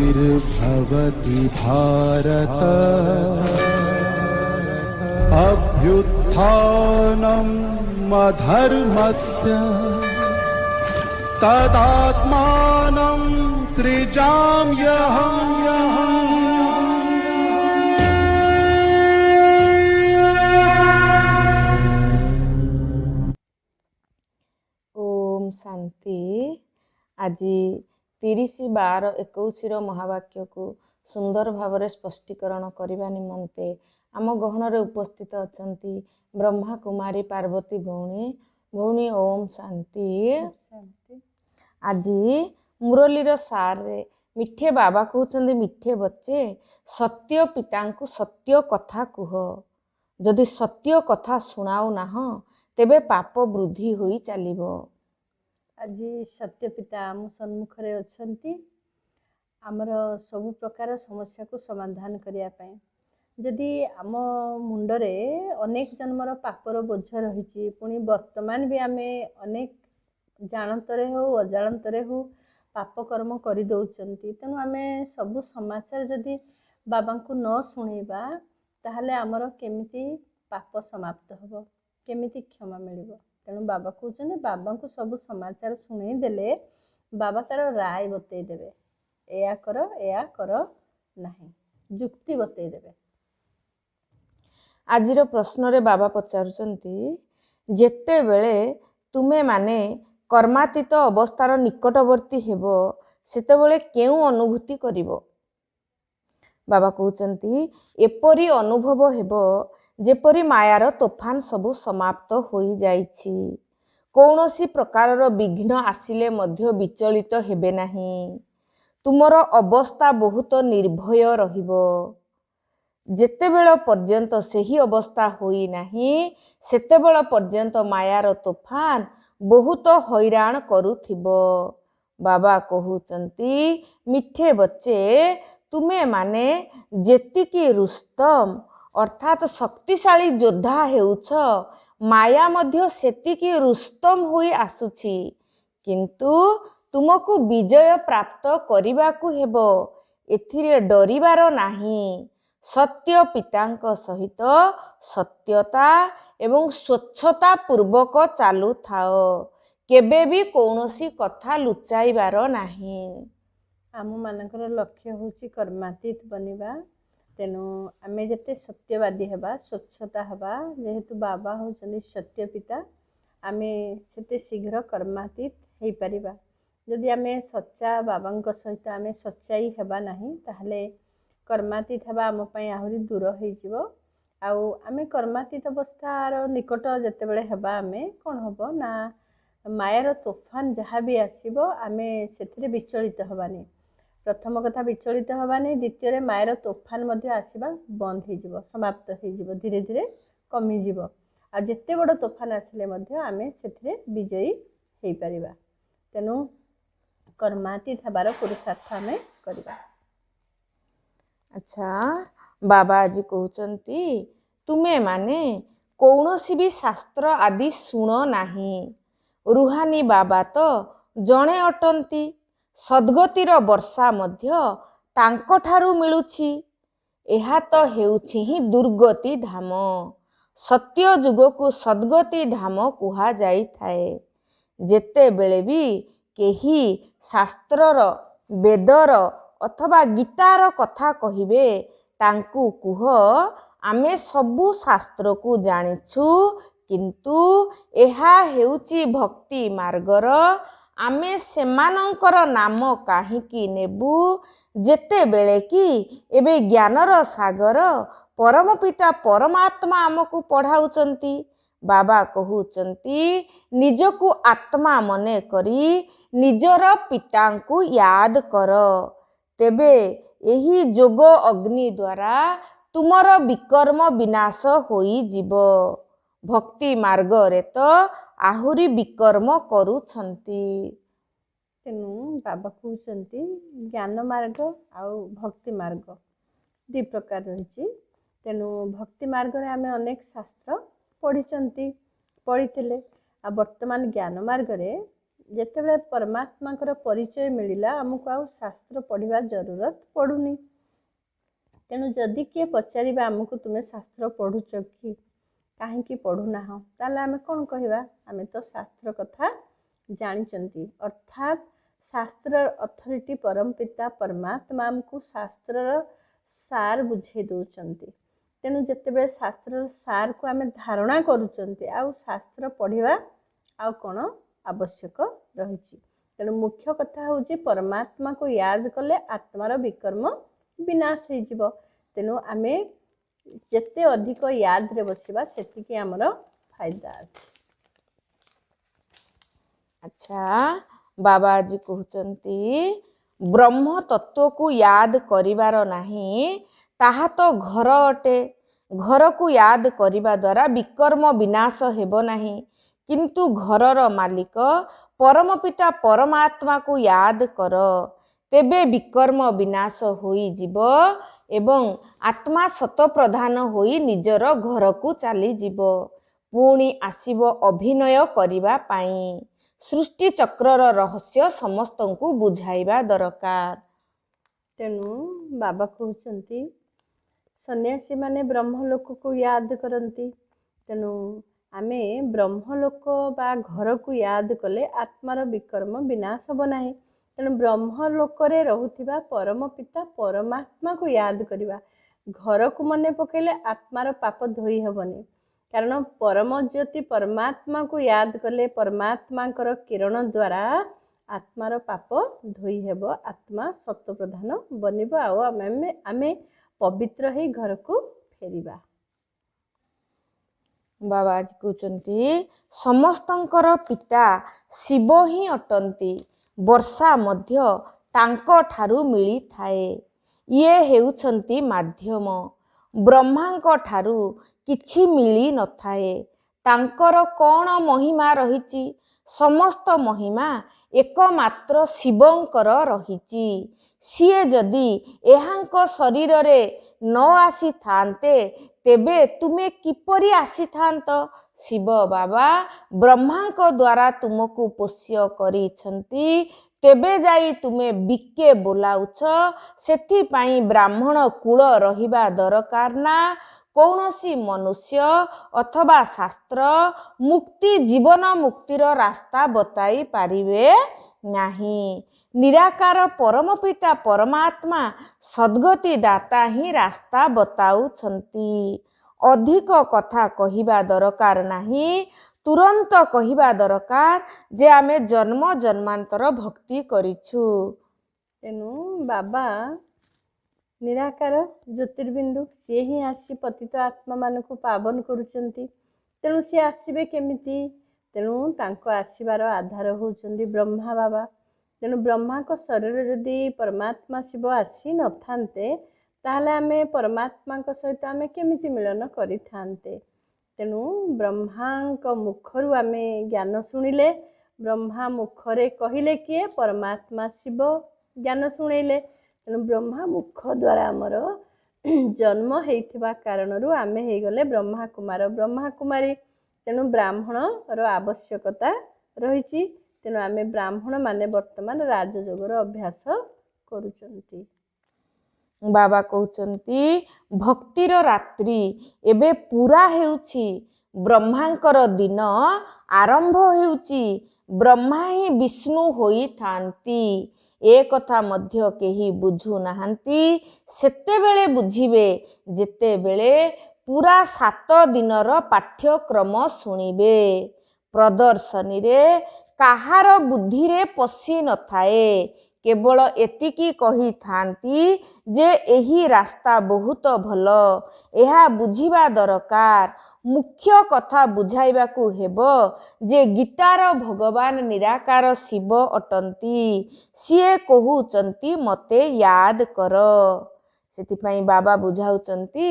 ग्लानिर्भवति भारत अभ्युत्थानम् अधर्मस्य तदात्मानं सृजाम्यहम्। ओम शांति। आज 30/12/21 महावाक्य को सुंदर भाव स्पष्टीकरण करने निमंते आम गहन उपस्थित अछंती ब्रह्मा कुमारी पार्वती भौणी। भौणी ओम शांति। आज मुरलीर सारे मिठे बाबा कहते मिठे बच्चे सत्य पिता को सत्य कथा कुह। जदि सत्य कथा शुणाऊ ना तेबे पाप वृद्धि होई चलिबो। आज सत्य पिता आम सम्मुखरे अछंती आमर सबु प्रकार समस्या को समाधान करिया पाए। जदि आम मुंडरे अनेक जन्मर पापर बोझ रही पुणी वर्तमान भी आमे अनेक जानतरे हो अजाणतरे हो पाप कर्म कर दौरान तेणु आमे सबु समाचार जदि बाबा को न शुणेबा ताहले आमर केमिति पाप समाप्त होबो केमिति क्षमा मिलिबो। तेणु बाबा कहते बाबा को सब समाचार शुणई देले बाबा तार राय बतई देवे या कर नहीं जुक्ति बतई देवे। आजिर प्रश्न रे बाबा पचारुचंती जेते बेले तुमे माने कर्मातीत अवस्थार निकटवर्ती हेबो सेते बेले केउ अनुभूति करिवो। बाबा कहउचंती एपरी अनुभव हेबो जेपरी मायार तोफान सबु समाप्त होई जाइछि। कौनसी प्रकारर विघ्न आसिले मध्य विचलित हेबे नाही। तुमर अवस्था बहुत निर्भय रहिबो। जेतेबेल पर्यंत सही अवस्था होई नाही सेतेबेल पर्यंत मायार तोफान बहुत हैरान करुथिबो। बाबा कहउचंती मिठे बच्चे तुमे माने जेतिकी रुस्तम अर्थात शक्तिशाली योद्धा हेउछ माया मध्य सेतिकी रुस्तम होई आसुछि। किंतु तुमको विजय प्राप्त करिबाकु हेबो एथिरे डरिबार नाही। सत्य पितांक सहित सत्यता एवं स्वच्छता पूर्वक चालू थाओ केबे भी कौनसी कथा लुचाइबार नाही। आम मानकर लक्ष्य होची कर्मातीत बनिबा। तेणु आमे जते सत्यवादी हबा स्वच्छता हबा जेहेतु बाबा होचंदी सत्य पिता आमे सेते शीघ्र कर्मातीत हेई परिबा। जदि आमे सच्चा बाबांक सहित आमे सच्चाई हबा नाही ताहले कर्मातीत हबा आम पई आहुरी दूर हेई जिवो। आउ आमे कर्मातीत अवस्थार निकट जते बेले हबा आमे कोन हबो ना मायार तोफान जहाँ भी आसीबो आमे सेथिरे विचलित हबानी। प्रथम कथा विचलित हबानी द्वितीय मायर तोफान मध्य आसवा बंद हो समाप्त हो धीरे धीरे कमिज आ जिते बड़ तोफान आसिले मध्य आमे सेथिरे विजयी हो पारिबा। तेणु कर्मातीत हबार पुरुषार्थ आमे करिबा। अच्छा बाबा आज कहउचंती तुमे माने कौनसी भी शास्त्र आदि शुण नाही। रुहानी बाबा तो जणे अटंती। सद्गतिर वर्षा मध्य तांको ठारू मिलुछि। एहा तो हेउछि ही दुर्गति धाम। सत्य जुग को सद्गति धाम कुहा जाई थाए। जेते बेले भी केही शास्त्रर वेदर अथवा गीतार कथा कहिबे तांकु कुह आमे सबु शास्त्र को जानिछु किंतु एहा हेउछि भक्ति मार्गर आमे सेमानंकर नाम काहींकी नेबु जेते बेले कि एबे ज्ञानर सागर परम पिता परमात्मा आमको पढ़ाउचंती। बाबा कहउचंती निजको आत्मा मने करी निजर पितांकु याद कर तेबे एही जोग अग्नि द्वारा तुमर विकर्म विनाश होई जिवो। भक्ति मार्ग रे तो आहुरी विकर्म करूछंती। तेणु बाबा कहउचंती ज्ञान मार्ग आउ भक्ति मार्ग दि प्रकार रही। तेणु भक्ति मार्ग रे आमे अनेक शास्त्र पढ़ी पढ़ीथिले आ वर्तमान ज्ञान मार्ग रे ଯେତେବେଳେ ପରମାତ୍ମାଙ୍କର ପରିଚୟ ମିଳିଲା ଆମକୁ ଆଉ ଶାସ୍ତ୍ର ପଢ଼ିବା ଜରୁରତ ପଡ଼ୁନି। ତେଣୁ ଯଦି କିଏ ପଚାରିବା ଆମକୁ ତୁମେ ଶାସ୍ତ୍ର ପଢ଼ୁଛ କି, କାହିଁକି ପଢ଼ୁନାହଁ, ତାହେଲେ ଆମେ କ'ଣ କହିବା? ଆମେ ତ ଶାସ୍ତ୍ର କଥା ଜାଣିଛନ୍ତି। ଅର୍ଥାତ୍ ଶାସ୍ତ୍ରର ଅଥରିଟି ପରମ ପିତା ପରମାତ୍ମା ଆମକୁ ଶାସ୍ତ୍ରର ସାର ବୁଝେଇ ଦେଉଛନ୍ତି। ତେଣୁ ଯେତେବେଳେ ଶାସ୍ତ୍ରର ସାରକୁ ଆମେ ଧାରଣା କରୁଛନ୍ତି ଆଉ ଶାସ୍ତ୍ର ପଢ଼ିବା ଆଉ କ'ଣ ଆବଶ୍ୟକ ରହିଛି। ତେଣୁ ମୁଖ୍ୟ କଥା ହେଉଛି ପରମାତ୍ମାକୁ ୟାଦ କଲେ ଆତ୍ମାର ବିକର୍ମ ବିନାଶ ହେଇଯିବ। ତେଣୁ ଆମେ ଯେତେ ଅଧିକ ୟାଦରେ ବସିବା ସେତିକି ଆମର ଫାଇଦା ଅଛି। ଆଚ୍ଛା, ବାବା ଆଜି କହୁଛନ୍ତି ବ୍ରହ୍ମ ତତ୍ତ୍ୱକୁ ୟାଦ କରିବାର ନାହିଁ ତାହା ତ ଘର ଅଟେ। ଘରକୁ ୟାଦ କରିବା ଦ୍ୱାରା ବିକର୍ମ ବିନାଶ ହେବ ନାହିଁ, କିନ୍ତୁ ଘରର ମାଲିକ ପରମ ପିତା ପରମାତ୍ମାକୁ ୟାଦ କର, ତେବେ ବିକର୍ମ ବିନାଶ ହୋଇଯିବ ଏବଂ ଆତ୍ମା ଶତପ୍ରଧାନ ହୋଇ ନିଜର ଘରକୁ ଚାଲିଯିବ। ପୁଣି ଆସିବ ଅଭିନୟ କରିବା ପାଇଁ। ସୃଷ୍ଟି ଚକ୍ରର ରହସ୍ୟ ସମସ୍ତଙ୍କୁ ବୁଝାଇବା ଦରକାର। ତେଣୁ ବାବା କହୁଛନ୍ତି ସନ୍ନ୍ୟାସୀମାନେ ବ୍ରହ୍ମଲୋକକୁ ୟାଦ କରନ୍ତି। ତେଣୁ ଆମେ ବ୍ରହ୍ମଲୋକ ବା ଘରକୁ ୟାଦ କଲେ ଆତ୍ମାର ବିକର୍ମ ବିନାଶ ହେବ ନାହିଁ। ତେଣୁ ବ୍ରହ୍ମଲୋକରେ ରହୁଥିବା ପରମ ପିତା ପରମାତ୍ମାକୁ ୟାଦ କରିବା। ଘରକୁ ମନେ ପକାଇଲେ ଆତ୍ମାର ପାପ ଧୋଇ ହେବନି, କାରଣ ପରମ ଜ୍ୟୋତି ପରମାତ୍ମାକୁ ୟାଦ କଲେ ପରମାତ୍ମାଙ୍କର କିରଣ ଦ୍ୱାରା ଆତ୍ମାର ପାପ ଧୋଇ ହେବ, ଆତ୍ମା ସତ୍ୱପ୍ରଧାନ ବନିବ ଆଉ ଆମେ ପବିତ୍ର ହେଇ ଘରକୁ ଫେରିବା। ବାବା ଆଜି କହୁଛନ୍ତି ସମସ୍ତଙ୍କର ପିତା ଶିବ ହିଁ ଅଟନ୍ତି। ବର୍ଷା ମଧ୍ୟ ତାଙ୍କ ଠାରୁ ମିଳିଥାଏ। ଇଏ ହେଉଛନ୍ତି ମାଧ୍ୟମ। ବ୍ରହ୍ମାଙ୍କ ଠାରୁ କିଛି ମିଳି ନଥାଏ। ତାଙ୍କର କ'ଣ ମହିମା ରହିଛି? ସମସ୍ତ ମହିମା ଏକମାତ୍ର ଶିବଙ୍କର ରହିଛି। ସିଏ ଯଦି ଏହାଙ୍କ ଶରୀରରେ ନ ଆସିଥାନ୍ତେ ତେବେ ତୁମେ କିପରି ଆସିଥାନ୍ତ? ଶିବ ବାବା ବ୍ରହ୍ମାଙ୍କ ଦ୍ୱାରା ତୁମକୁ ପୋଷ୍ୟ କରିଛନ୍ତି, ତେବେ ଯାଇ ତୁମେ ବିକେ ବୋଲାଉଛ। ସେଥିପାଇଁ ବ୍ରାହ୍ମଣ କୂଳ ରହିବା ଦରକାର ନା? କୌଣସି ମନୁଷ୍ୟ ଅଥବା ଶାସ୍ତ୍ର ମୁକ୍ତି ଜୀବନ ମୁକ୍ତିର ରାସ୍ତା ବତାଇ ପାରିବେ ନାହିଁ। ନିରାକାର ପରମ ପିତା ପରମାତ୍ମା ସଦ୍ଗତି ଦାତା ହିଁ ରାସ୍ତା ବତାଉଛନ୍ତି। ଅଧିକ କଥା କହିବା ଦରକାର ନାହିଁ, ତୁରନ୍ତ କହିବା ଦରକାର ଯେ ଆମେ ଜନ୍ମ ଜନ୍ମାନ୍ତର ଭକ୍ତି କରିଛୁ। ତେଣୁ ବାବା ନିରାକାର ଜ୍ୟୋତିର୍ବିନ୍ଦୁ, ସିଏ ହିଁ ଆସି ପତିତ ଆତ୍ମାମାନଙ୍କୁ ପାବନ କରୁଛନ୍ତି। ତେଣୁ ସିଏ ଆସିବେ କେମିତି? ତେଣୁ ତାଙ୍କ ଆସିବାର ଆଧାର ହେଉଛନ୍ତି ବ୍ରହ୍ମା ବାବା। ତେଣୁ ବ୍ରହ୍ମାଙ୍କ ଶରୀରରେ ଯଦି ପରମାତ୍ମା ଶିବ ଆସି ନଥାନ୍ତେ ତାହେଲେ ଆମେ ପରମାତ୍ମାଙ୍କ ସହିତ ଆମେ କେମିତି ମିଳନ କରିଥାନ୍ତେ? ତେଣୁ ବ୍ରହ୍ମାଙ୍କ ମୁଖରୁ ଆମେ ଜ୍ଞାନ ଶୁଣିଲେ, ବ୍ରହ୍ମା ମୁଖରେ କହିଲେ କିଏ? ପରମାତ୍ମା ଶିବ ଜ୍ଞାନ ଶୁଣେଇଲେ। ତେଣୁ ବ୍ରହ୍ମା ମୁଖ ଦ୍ୱାରା ଆମର ଜନ୍ମ ହେଇଥିବା କାରଣରୁ ଆମେ ହେଇଗଲେ ବ୍ରହ୍ମା କୁମାର ବ୍ରହ୍ମା କୁମାରୀ। ତେଣୁ ବ୍ରାହ୍ମଣର ଆବଶ୍ୟକତା ରହିଛି। ତେଣୁ ଆମେ ବ୍ରାହ୍ମଣ ମାନେ ବର୍ତ୍ତମାନ ରାଜଯୋଗର ଅଭ୍ୟାସ କରୁଛନ୍ତି। ବାବା କହୁଛନ୍ତି ଭକ୍ତିର ରାତ୍ରି ଏବେ ପୁରା ହେଉଛି, ବ୍ରହ୍ମାଙ୍କର ଦିନ ଆରମ୍ଭ ହେଉଛି। ବ୍ରହ୍ମା ହିଁ ବିଷ୍ଣୁ ହୋଇଥାନ୍ତି। ଏ କଥା ମଧ୍ୟ କେହି ବୁଝୁନାହାନ୍ତି। ସେତେବେଳେ ବୁଝିବେ ଯେତେବେଳେ ପୁରା 7 ଦିନର ପାଠ୍ୟକ୍ରମ ଶୁଣିବେ। ପ୍ରଦର୍ଶନୀରେ କାହାର ବୁଦ୍ଧିରେ ପଶି ନଥାଏ, କେବଳ ଏତିକି କହିଥାନ୍ତି ଯେ ଏହି ରାସ୍ତା ବହୁତ ଭଲ, ଏହା ବୁଝିବା ଦରକାର। ମୁଖ୍ୟ କଥା ବୁଝାଇବାକୁ ହେବ ଯେ ଗୀତାର ଭଗବାନ ନିରାକାର ଶିବ ଅଟନ୍ତି। ସିଏ କହୁଛନ୍ତି ମୋତେ ୟାଦ କର। ସେଥିପାଇଁ ବାବା ବୁଝାଉଛନ୍ତି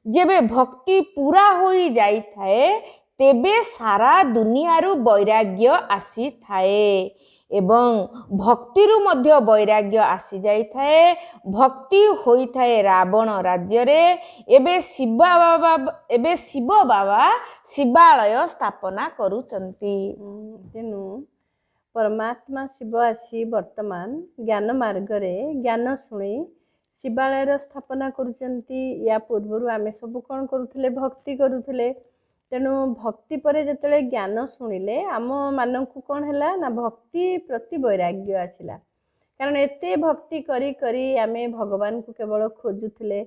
ଯେବେ ଭକ୍ତି ପୁରା ହୋଇଯାଇଥାଏ ତେବେ ସାରା ଦୁନିଆରୁ ବୈରାଗ୍ୟ ଆସିଥାଏ ଏବଂ ଭକ୍ତିରୁ ମଧ୍ୟ ବୈରାଗ୍ୟ ଆସିଯାଇଥାଏ। ଭକ୍ତି ହୋଇଥାଏ ରାବଣ ରାଜ୍ୟରେ। ଏବେ ଶିବ ବାବା ଶିବାଳୟ ସ୍ଥାପନା କରୁଛନ୍ତି। ତେଣୁ परमात्मा शिव आसी वर्तमान ज्ञान मार्गरे ज्ञान शुणी शिवालयर स्थापना करुचंती। या पूर्वर आमे सब कौन करुथिले भक्ति करुथिले। तेणु भक्ति पर जिते ज्ञान शुणिले आम मानक कौन है ना भक्ति प्रति वैराग्य आसला। कारण एते भक्ति करी करी आमे भगवान को केवल खोजुथिले।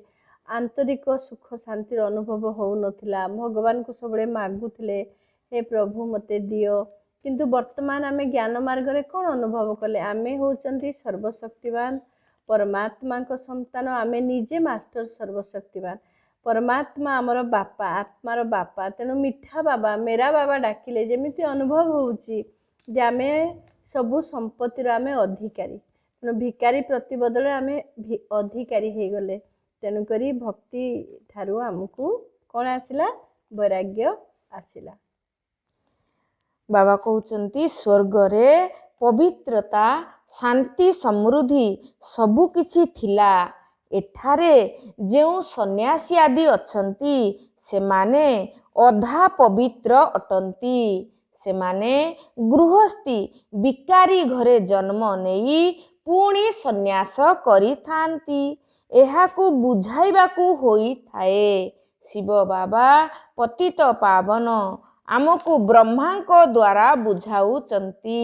आंतरिक सुख शांतिर अनुभव हो नथिला। भगवान को सबले मागुथिले हे प्रभु मते दियो। किंतु वर्तमान आमे ज्ञान मार्ग रे कौन अनुभव कले आमे होचंती सर्वशक्तिवान परमात्मा को संतान। आमे निजे मास्टर सर्वशक्तिवान परमात्मा आमर बापा आत्मार बापा। तेणु मिठा बाबा मेरा बाबा डाकिले जेमिति अनुभव होउची जे आमे सबु संपत्तिर आमे अधिकारी। तेणु भिकारी प्रति बदले आमे अधिकारी हे गले। तेणु करी भक्ति ठारू आमको कौन आसिला वैराग्य आसिला। बाबा कहउचंती स्वर्ग रे पवित्रता शांति समृद्धि सबु किछि थिला। एठारे जेउ सन्यासी आदि अछंती सेमाने अधा पवित्र अटंती। सेमाने गृहस्थी बिकारी घरे जन्म नेई पुणी सन्यास करि थांती। एहाकु बुझाइबाकु होई थाए। शिव बाबा पतित पावन आमको ब्रह्मांको द्वारा बुझाउचंती।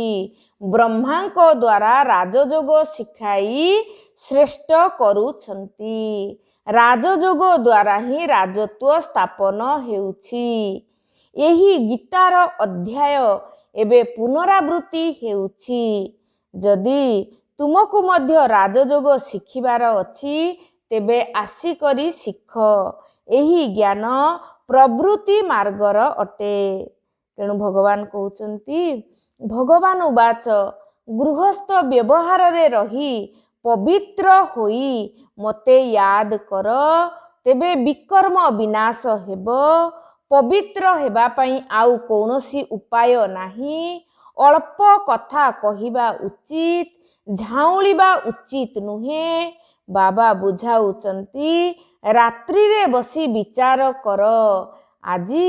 ब्रह्मांको द्वारा राजयोग शिखाई श्रेष्ठ करुछंती। राजयोग द्वारा ही राजत्व स्थापन हेउछि। एही गीतार अध्याय एबे पुनरावृत्ति हेउछि। जदि तुमको मध्य राजयोग शिखिबार अछि तेबे आसिकरी शिख। एही ज्ञान प्रवृत्ति मार्गर अटे। तेणु भगवान कहउचंती भगवान उवाच गृहस्थ व्यवहार रे रही पवित्र होई मते याद कर तेबे विकर्म विनाश हेबो। पवित्र हेबा पई आउ कौनसी उपाय नाही। अल्प कथा कहिबा उचित झाउलिबा उचित नुहे। बाबा बुझाउचंती रात्रि रे बसी विचार कर। आजी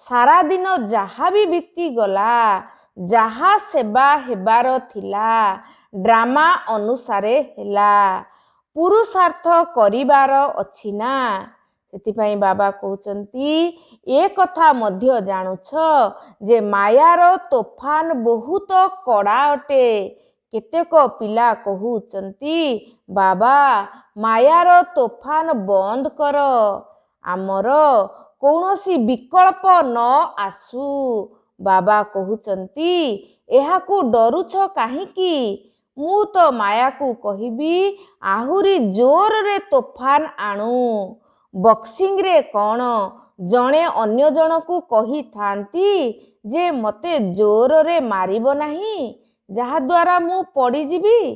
सारा दिन जहा भी बीती गला जहा सेवा हेबार थिला ड्रामा अनुसारे हेला। पुरुषार्थ करिबार अछि ना। सेतिपई बाबा कहउचंती ए कथा मध्य जानुछ जे मायार तोफान बहुत कड़ा अटे। केतेक पिला कहउचंती बाबा मायार तोफान बंद कर आमर कौनसी विकल्प न आसु। बाबा कहउचंती एहाकु डरुछ काहिकी। मु तो माया को कहिबी आहुरी जोर रे तोफान आणु। बक्सिंग रे कौन जणे अन्य जन को कही थांती जे मते जोर रे मारिबो नाही जहा द्वारा मु पड़ी जीवी।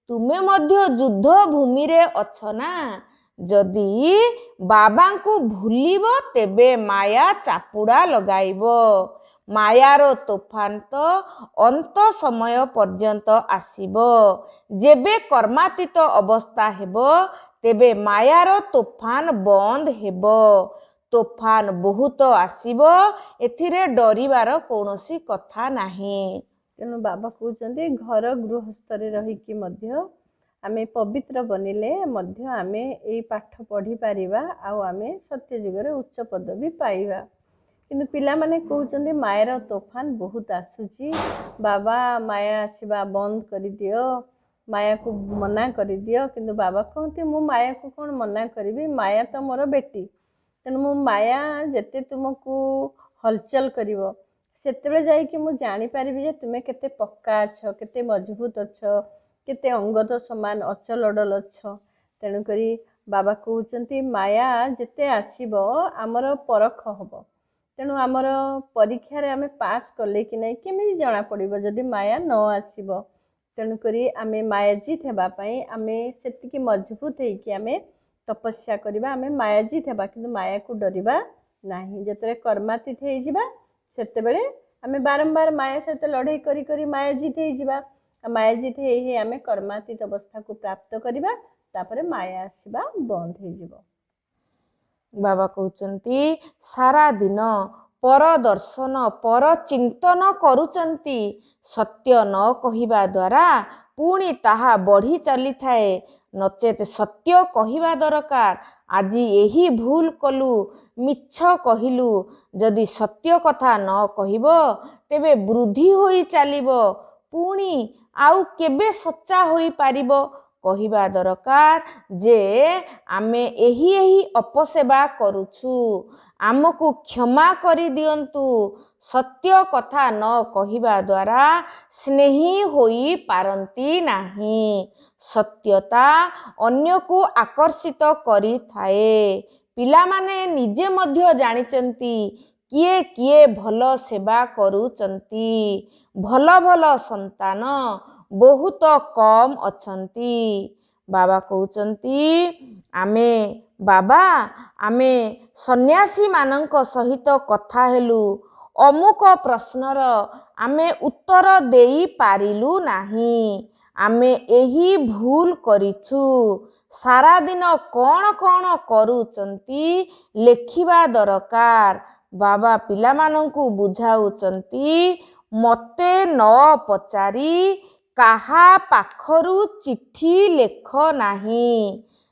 तुमे मध्य युद्ध भूमि रे अछ ना। जदि बाबा को भूलिबो तेबे माया चापुड़ा लगाइबो। मायार तोफान तो अंत समय पर्यंत आसीबो। जेबे कर्मातीत अवस्था हेबो तेबे मायार तोफान बंद हेबो। तोफान बहुत आसीबो एथिरे डरिबार कौनसी कथा नाही। तेणु बाबा कहउचंती घर गृहस्थरे रहिकी मध्य आमे पवित्र बनिले मध्य आमे एई पाठ पढ़ी पारिबा आउ आमे सत्य जुगरे उच्च पदवी पाइबा। किंतु पिला माने कहउचंती मायार तोफान बहुत आसुची। बाबा माया आसीबा बंद करि दियो माया को मना करि दियो। किंतु बाबा कहते मु माया को कौन मना करिबी। माया तो मोर बेटी। तेणु मु माया जेते तुमको हलचल करिवो सेतेबे जाइकी मु जानी पारिबी जे तुमे केते पक्का अछ केते मजबूत अछ केते अंगत समान अचल अडल अछ। तेणु करी बाबा कहउचंती माया जेते आसीबो आमर परख हबो। तेणु आमर परीक्षा रे आमे पास कले कि नै केमिति जणा पड़िबो जदि माया न आसीबो। तेणु करी आमे मायाजीत हेबा पई आमे सेतिकी मजबूत हेकी आमे तपस्या करिबा। आमे मायाजीत हेबा किंतु माया को डरिबा नाही। जेतरे कर्मातीत हे जिबा सेतेबेले आमे बारंबार माया सहित लड़ाई करी करी मायाजीत हे जिबा। मायाजीत हे आमे कर्मातीत अवस्था को प्राप्त करिबा। तापरे माया आसीबा बंद हे जिवो। बाबा कहउचंती सारा दिन पर दर्शन पर चिंतन करुचंती सत्य न कहिबा द्वारा पुणी ताहा बढ़ी चली थाए नचेत सत्य कहिबा दरकार आज यही भूल कलु मिछ कहिलु जदि सत्य कथा न कहिब तेबे वृद्धि होई चालिबो पुणी आउ केबे सच्चा होई पारिबो कहिबा दरकार जे आमे एही अपसेवा करुछु आमको क्षमा करि दियंतु सत्य कथा न कहिबा द्वारा स्नेही होई पारंती नाही सत्यता अन्य को आकर्षित करि थाए पिला माने निजे मध्य जानिचंती किए किए भल सेवा करुचंती भल भल संतान बहुत कम अछंती बाबा कहउचंती आमे बाबा आमे सन्यासी मानक सहित कथा हेलु अमुक प्रश्नर आमे उत्तर देई पारिलु नाही आमे एही भूल करिछु सारा दिन कौन कौन करुचंती लेखिबा दरकार बाबा पिला मानंकु बुझाउचंती मते न पचारी काहा पाखरु चिट्ठी लेख नाही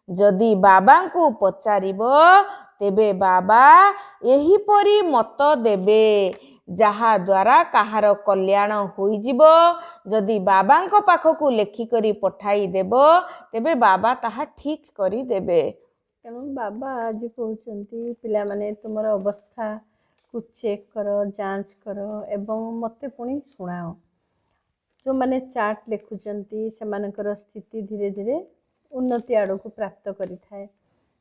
जदि बाबांकु पचारिबो तेबे बाबा एही परी मत देबे जहा द्वारा काहार कल्याण होई जिवो जदि बाबांको पाखकु लेखि करी पठाई देबो तेबे बाबा ताहा ठीक करी देबे तेणु बाबा आज कहते पिला माने तुमर अवस्था को चेक कर जांच कर एवं मते पुणी शुणाओ जो माने चार्ट लिखुचंती सेमानकर स्थिति धीरे धीरे उन्नति आड़ को प्राप्त करि थाए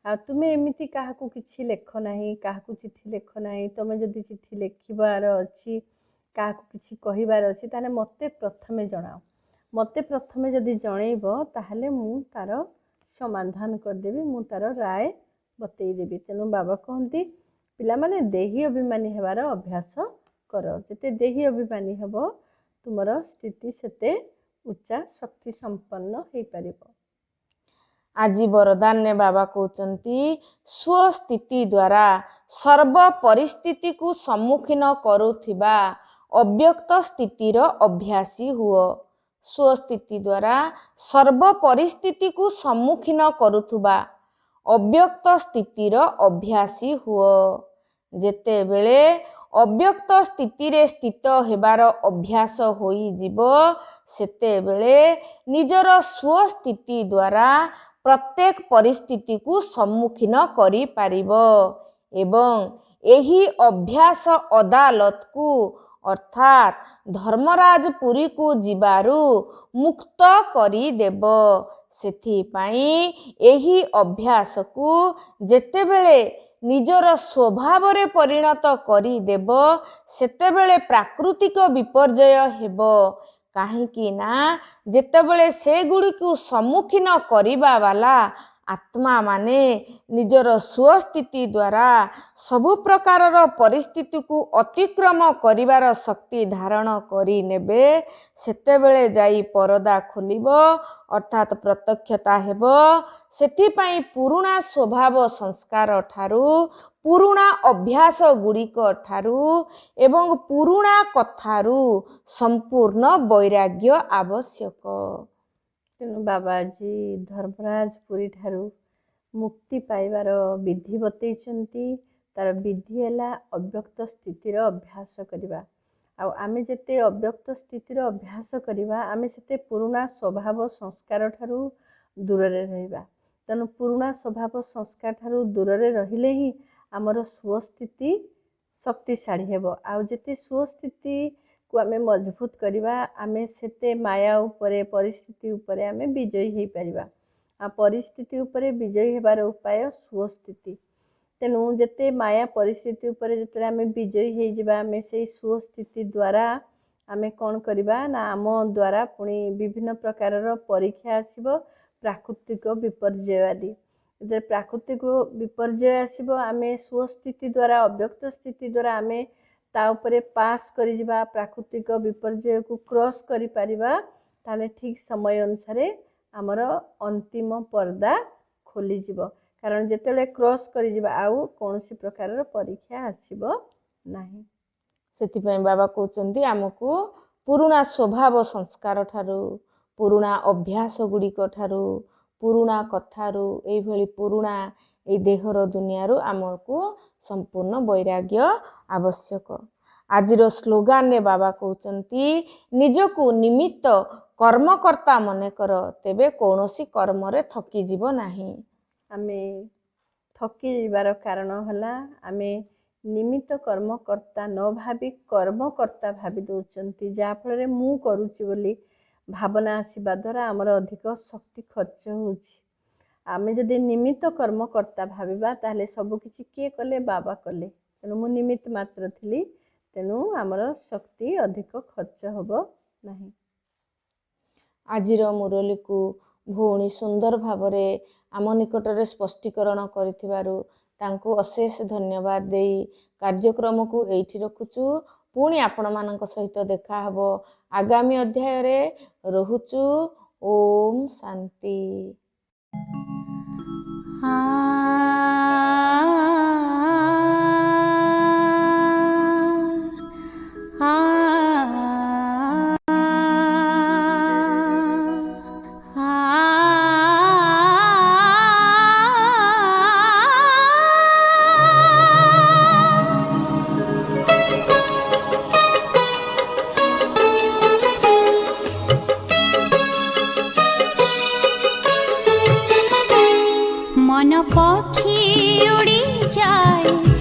आ तुमे एमिति काहाकू किछि लेख नाही काहाकू चिट्ठी लेख नाही तुमे जदि चिट्ठी लेखिबार अछि काहाकू किछि कहिबार अछि ताले मते प्रथमे जणाओ मते प्रथमे जदि जणैबो ताहले मु तार समाधान करदेबी मु तार राय बतई देबी तेणु बाबा कहती पिला माने देही अभिमानी हेबार अभ्यास कर जेते देही अभिमानी हेबो तुमर स्थिति सेते उच्चा शक्ति संपन्न हेई परिबो आज वरदान ने बाबा कहते स्वस्थिति द्वारा सर्व परिस्थिति को सम्मुखीन करुथिबा अव्यक्त स्थितिर अभ्यासी हुओ स्वस्थिति द्वारा सर्व परिस्थिति को सम्मुखीन करुथुबा अव्यक्त स्थितिर अभ्यासी हुओ जेते बेले अव्यक्त स्थिति रे स्थित हेबार अभ्यास होई जिवो सेते बेले निजर स्वस्थिति द्वारा प्रत्येक परिस्थिति को सम्मुखीन करि पारिबो एवं एही अभ्यास अदालत को अर्थात धर्मराजपुरी को जिबारु मुक्त करी देबो सेथि पाई एही अभ्यास को जेतेबेले निजर स्वभाव रे परिणत करी देबो सेतेबेले प्राकृतिक विपर्जय हेबो काहेकि ना जेतेबेले से गुडी को सम्मुखीन करिबा वाला आत्मा माने निजर स्वस्थिति द्वारा सबु प्रकारर परिस्थिति को अतिक्रम करिवार शक्ति धारण करी नेबे सेतेबेले जाई परदा खोलिबो अर्थात प्रत्यक्षता हेबो सेथिपाई पुरुणा स्वभाव संस्कार ठारू पुरुणा अभ्यास गुड़िक ठारू एवं पुरुणा कथारू संपूर्ण वैराग्य आवश्यक तेणु बाबाजी धर्मराजपुरी ठारू मुक्ति पाइबार विधि बतैचंती तार विधि है अव्यक्त स्थितिर अभ्यास करवा आमे जेते अव्यक्त स्थितिर अभ्यास करवा आमे सेते पुरुणा स्वभाव संस्कार ठारू दूर रे रहिबा तेणु पुरुणा स्वभाव संस्कार ठारू दूर रे रहिले ही आमर स्वस्थिति शक्तिशाली हेबो आउ जेते स्वस्थिति को आमे मजबूत करवा आमे सेते माया उपरे परिस्थिति उपरे आमे विजयी हेई परिबा आ परिस्थिति उपरे विजयी हेबार उपाय स्वस्थिति तेणु जेते माया परिस्थिति उपरे जेते आमे विजयी हेई जिबा आमे सेई स्वस्थिति द्वारा आमे कोन करबा ना आम द्वारा पुणी विभिन्न प्रकारर परीक्षा आसीबो प्राकृतिक विपर्जय आदि जे प्राकृतिक विपर्जय आसीबो आमे स्वस्थिति द्वारा अव्यक्त स्थिति द्वारा आमे ता उपरे पास करि जिबा प्राकृतिक विपर्जय को क्रॉस करि परिबा ताले ठीक समय अनुसार आमर अंतिम पर्दा खोली जिवो कारण जेतेले क्रॉस करि जिबा आउ कोनोसी प्रकारर परीक्षा आसीबो ନାହିଁ। ସେଥିପାଇଁ ବାବା କହୁଛନ୍ତି ଆମକୁ ପୁରୁଣା ସ୍ୱଭାବ ସଂସ୍କାର ଠାରୁ, ପୁରୁଣା ଅଭ୍ୟାସ ଗୁଡ଼ିକ ଠାରୁ, ପୁରୁଣା କଥାରୁ, ଏଇଭଳି ପୁରୁଣା ଏଇ ଦେହର ଦୁନିଆରୁ ଆମକୁ ସମ୍ପୂର୍ଣ୍ଣ ବୈରାଗ୍ୟ ଆବଶ୍ୟକ। ଆଜିର ସ୍ଲୋଗାନରେ ବାବା କହୁଛନ୍ତି ନିଜକୁ ନିମିତ୍ତ କର୍ମକର୍ତ୍ତା ମନେକର, ତେବେ କୌଣସି କର୍ମରେ ଥକିଯିବ ନାହିଁ। ଆମେ ଥକି ଯିବାର କାରଣ ହେଲା ଆମେ ନିମିତ୍ତ କର୍ମକର୍ତ୍ତା ନ ଭାବି କର୍ମକର୍ତ୍ତା ଭାବି ଦେଉଛନ୍ତି, ଯାହାଫଳରେ ମୁଁ କରୁଛି ବୋଲି ଭାବନା ଆସିବା ଦ୍ୱାରା ଆମର ଅଧିକ ଶକ୍ତି ଖର୍ଚ୍ଚ ହେଉଛି। ଆମେ ଯଦି ନିମିତ୍ତ କର୍ମକର୍ତ୍ତା ଭାବିବା ତାହେଲେ ସବୁକିଛି କିଏ କଲେ? ବାବା କଲେ। ତେଣୁ ମୁଁ ନିମିତ୍ତ ମାତ୍ର ଥିଲି, ତେଣୁ ଆମର ଶକ୍ତି ଅଧିକ ଖର୍ଚ୍ଚ ହେବ ନାହିଁ। ଆଜିର ମୁରଲୀକୁ ଭଉଣୀ ସୁନ୍ଦର ଭାବରେ ଆମ ନିକଟରେ ସ୍ପଷ୍ଟୀକରଣ କରିଥିବାରୁ ତାଙ୍କୁ ଅଶେଷ ଧନ୍ୟବାଦ ଦେଇ କାର୍ଯ୍ୟକ୍ରମକୁ ଏଇଠି ରଖୁଛୁ। ପୁଣି ଆପଣମାନଙ୍କ ସହିତ ଦେଖାହେବ ଆଗାମୀ ଅଧ୍ୟାୟରେ। ରହୁଛୁ। ଓମ୍ ଶାନ୍ତି। मन पक्षी उड़ी जाए